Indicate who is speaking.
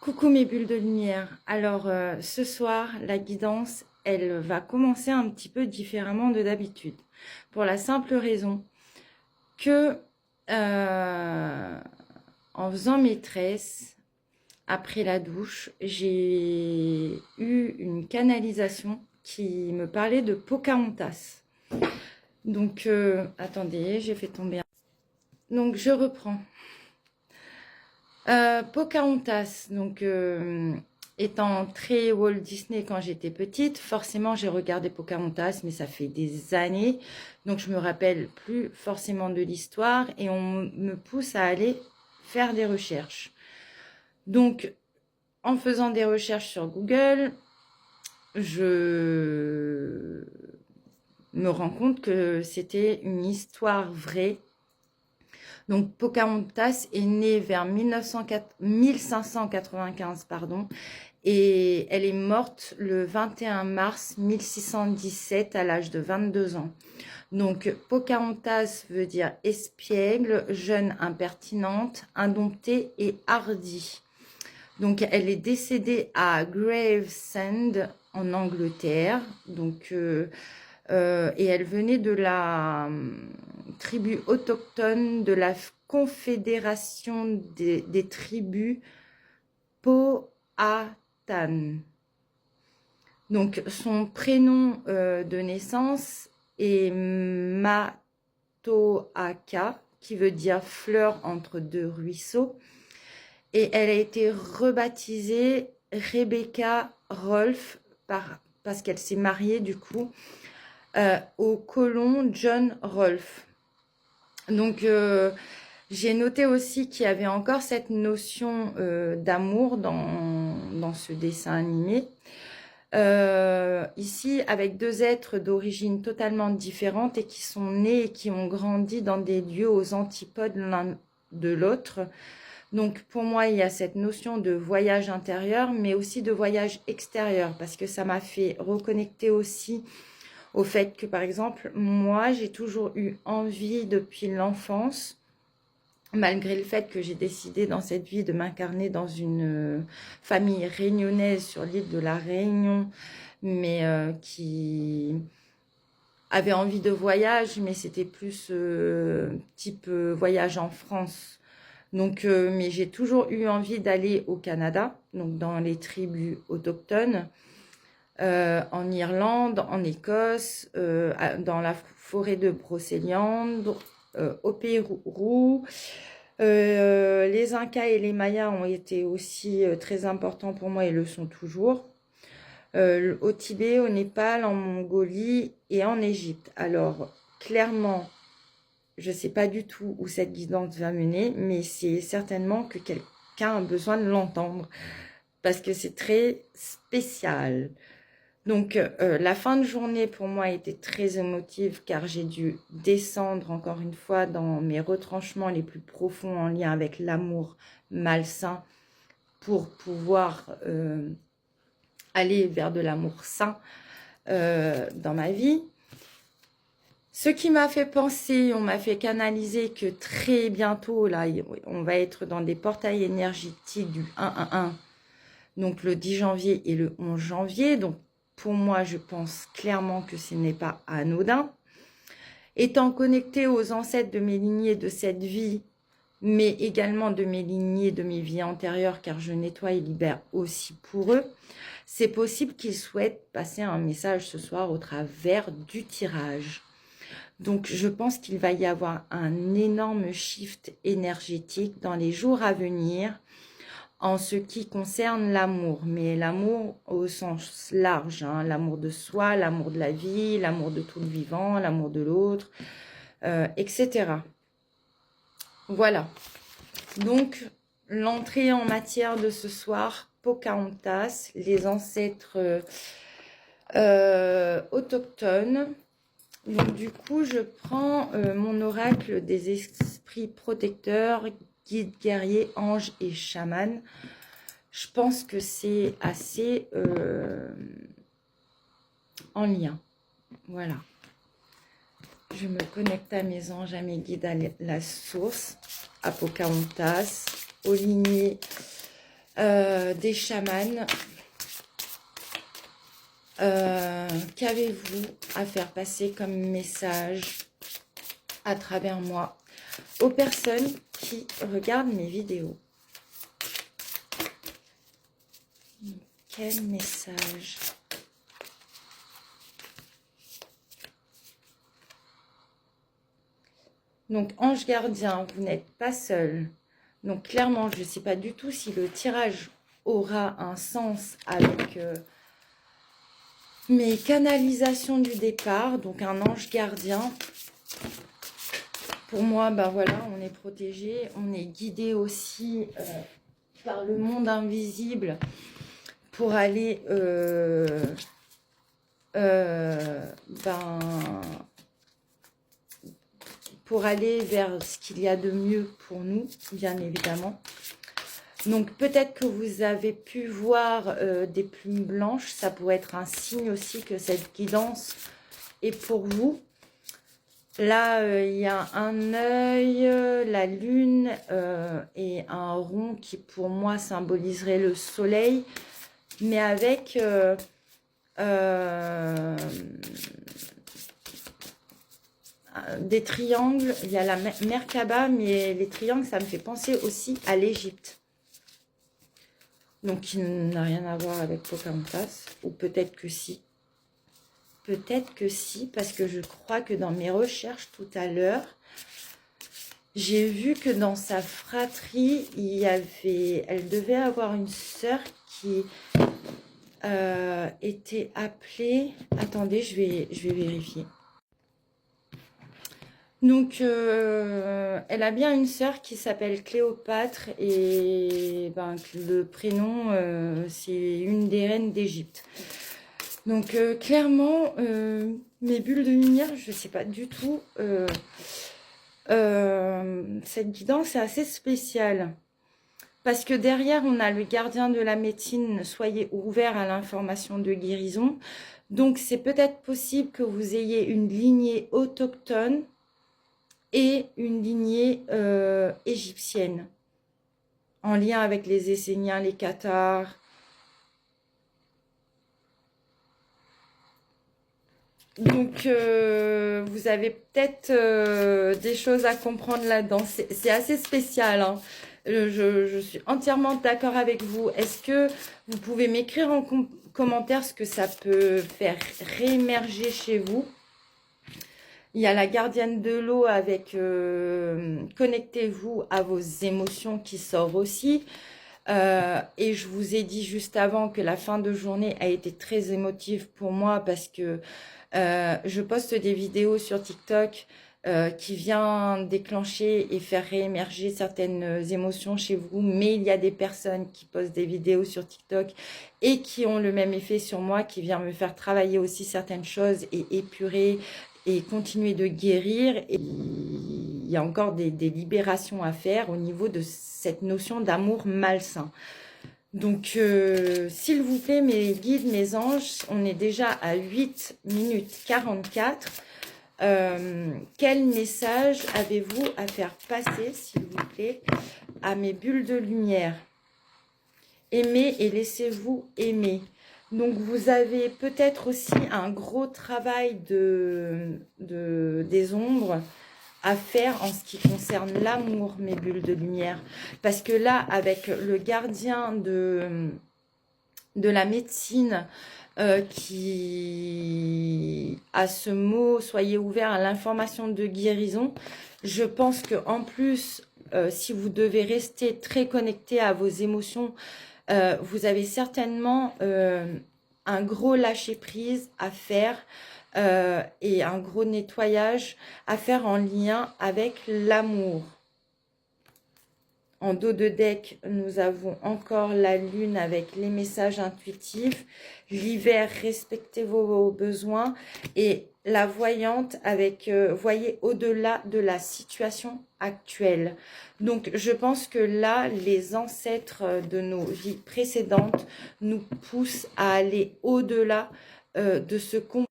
Speaker 1: Coucou mes bulles de lumière. Alors ce soir, la guidance, elle va commencer un petit peu différemment de d'habitude. Pour la simple raison que en faisant mes tresses, après la douche, j'ai eu une canalisation qui me parlait de Pocahontas. Donc attendez, j'ai fait tomber un... Donc je reprends. Pocahontas, donc étant très Walt Disney quand j'étais petite, forcément j'ai regardé Pocahontas, mais ça fait des années, donc je me rappelle plus forcément de l'histoire et on me pousse à aller faire des recherches. Donc en faisant des recherches sur Google, je me rends compte que c'était une histoire vraie. Donc Pocahontas est née vers 1595, pardon, et elle est morte le 21 mars 1617 à l'âge de 22 ans. Donc Pocahontas veut dire espiègle, jeune impertinente, indomptée et hardie. Donc elle est décédée à Gravesend en Angleterre. Donc et elle venait de la tribu autochtone de la Confédération des tribus Powhatan. Donc son prénom de naissance est Matoaka, qui veut dire fleur entre deux ruisseaux. Et elle a été rebaptisée Rebecca Rolfe parce qu'elle s'est mariée du coup au colon John Rolfe. Donc, j'ai noté aussi qu'il y avait encore cette notion d'amour dans ce dessin animé. Ici, avec deux êtres d'origine totalement différente et qui sont nés et qui ont grandi dans des lieux aux antipodes l'un de l'autre. Donc, pour moi, il y a cette notion de voyage intérieur, mais aussi de voyage extérieur, parce que ça m'a fait reconnecter aussi au fait que, par exemple, moi, j'ai toujours eu envie depuis l'enfance, malgré le fait que j'ai décidé dans cette vie de m'incarner dans une famille réunionnaise sur l'île de la Réunion, mais qui avait envie de voyage, mais c'était plus type voyage en France. Donc, mais j'ai toujours eu envie d'aller au Canada, donc dans les tribus autochtones. En Irlande, en Écosse, dans la forêt de Brocéliande, au Pérou. Les Incas et les Mayas ont été aussi très importants pour moi et le sont toujours. Au Tibet, au Népal, en Mongolie et en Égypte. Alors, clairement, je ne sais pas du tout où cette guidance va mener, mais c'est certainement que quelqu'un a besoin de l'entendre parce que c'est très spécial. Donc, la fin de journée, pour moi, a été très émotive car j'ai dû descendre, encore une fois, dans mes retranchements les plus profonds en lien avec l'amour malsain pour pouvoir aller vers de l'amour sain dans ma vie. Ce qui m'a fait penser, on m'a fait canaliser que très bientôt, là, on va être dans des portails énergétiques du 1-1-1, donc le 10 janvier et le 11 janvier, donc pour moi, je pense clairement que ce n'est pas anodin. Étant connectée aux ancêtres de mes lignées de cette vie, mais également de mes lignées de mes vies antérieures, car je nettoie et libère aussi pour eux, c'est possible qu'ils souhaitent passer un message ce soir au travers du tirage. Donc, je pense qu'il va y avoir un énorme shift énergétique dans les jours à venir, en ce qui concerne l'amour, mais l'amour au sens large, hein, l'amour de soi, l'amour de la vie, l'amour de tout le vivant, l'amour de l'autre, etc. Voilà. Donc, l'entrée en matière de ce soir, Pocahontas, les ancêtres autochtones. Donc, du coup, je prends mon oracle des esprits protecteurs, guides, guerriers, anges et chamans. Je pense que c'est assez en lien. Voilà. Je me connecte à mes anges, à mes guides, à la source, à Pocahontas, aux lignées des chamans. Qu'avez-vous à faire passer comme message à travers moi aux personnes qui regardent mes vidéos? Quel message? Donc, ange gardien, vous n'êtes pas seul. Donc, clairement, je ne sais pas du tout si le tirage aura un sens avec mes canalisations du départ. Donc, un ange gardien. Pour moi, ben voilà, on est protégé. On est guidé aussi par le monde invisible pour aller pour aller vers ce qu'il y a de mieux pour nous, bien évidemment. Donc, peut-être que vous avez pu voir des plumes blanches. Ça pourrait être un signe aussi que cette guidance est pour vous. Là, il y a un œil, la lune et un rond qui, pour moi, symboliserait le soleil. Mais avec des triangles. Il y a la Merkaba, mais les triangles, ça me fait penser aussi à l'Égypte. Donc, il n'a rien à voir avec Pocahontas. Ou peut-être que si. Peut-être que si, parce que je crois que dans mes recherches tout à l'heure, j'ai vu que dans sa fratrie, elle devait avoir une sœur qui était appelée... Attendez, je vais vérifier. Donc, elle a bien une sœur qui s'appelle Cléopâtre et ben, le prénom, c'est une des reines d'Égypte. Donc, clairement, mes bulles de lumière, je ne sais pas du tout. Cette guidance est assez spéciale. Parce que derrière, on a le gardien de la médecine, soyez ouverts à l'information de guérison. Donc, c'est peut-être possible que vous ayez une lignée autochtone et une lignée égyptienne, en lien avec les Esséniens, les Cathares. Donc, vous avez peut-être des choses à comprendre là-dedans. C'est assez spécial, hein. Je suis entièrement d'accord avec vous. Est-ce que vous pouvez m'écrire en commentaire ce que ça peut faire réémerger chez vous? Il y a la gardienne de l'eau avec connectez-vous à vos émotions qui sort aussi. Et je vous ai dit juste avant que la fin de journée a été très émotive pour moi parce que je poste des vidéos sur TikTok qui vient déclencher et faire réémerger certaines émotions chez vous. Mais il y a des personnes qui postent des vidéos sur TikTok et qui ont le même effet sur moi, qui vient me faire travailler aussi certaines choses et épurer et continuer de guérir. Et il y a encore des libérations à faire au niveau de cette notion d'amour malsain. Donc, s'il vous plaît, mes guides, mes anges, on est déjà à 8 minutes 44. Quel message avez-vous à faire passer, s'il vous plaît, à mes bulles de lumière? Aimez et laissez-vous aimer. Donc, vous avez peut-être aussi un gros travail des ombres à faire en ce qui concerne l'amour, mes bulles de lumière. Parce que là, avec le gardien de la médecine qui a ce mot, soyez ouverts à l'information de guérison, je pense qu'en plus, si vous devez rester très connecté à vos émotions, vous avez certainement un gros lâcher-prise à faire et un gros nettoyage à faire en lien avec l'amour. En dos de deck, nous avons encore la lune avec les messages intuitifs. L'hiver, respectez vos besoins. Et la voyante avec, voyez au-delà de la situation actuelle. Donc, je pense que là, les ancêtres de nos vies précédentes nous poussent à aller au-delà de ce qu'on